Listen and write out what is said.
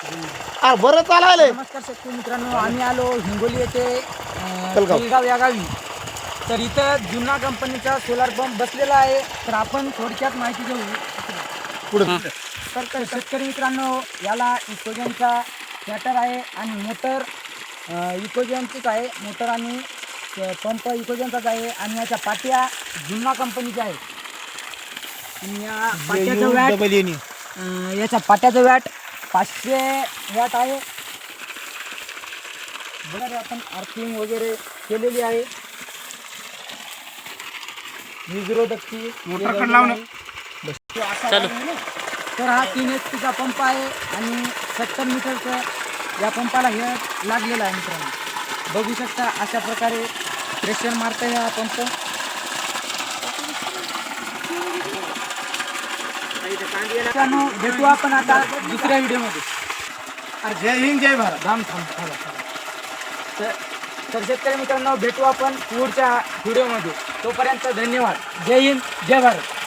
अरे बरं चालायलंय. नमस्कार शेतकरी मित्रांनो, आम्ही आलो हिंगोली येथे कलगाव. कलगाव या गावी. तर इथं जुना कंपनीचा सोलार पंप बसलेला आहे. तर आपण थोडक्यात माहिती घेऊ. पुढे तर शेतकरी मित्रांनो, याला इकोजनचा स्टार्टर आहे आणि मोटर इकोजनचीच आहे. मोटर आणि पंप इकोजनचाच आहे आणि याच्या पाट्या जुना कंपनीच्या आहे. आणि या पाट्याचं वॅट याच्या पाट्याचं वॅट 500 वॅट आहे. बघा आपण आर्थिंग वगैरे केलेली आहे. वीजरोधकची मोटर लावून तर हा 3 HP चा पंप आहे आणि 70 मीटरचं या पंपाला हे लागलेलं आहे मित्रांनो. बघू शकता अशा प्रकारे प्रेशर मारता हा पंप. मित्रांनो भेटू आपण आता दुसऱ्या व्हिडिओमध्ये. अरे जय हिंद जय भारत. तर शेतकरी मित्रांनो भेटू आपण पुढच्या व्हिडिओमध्ये. तोपर्यंत धन्यवाद. जय हिंद जय भारत.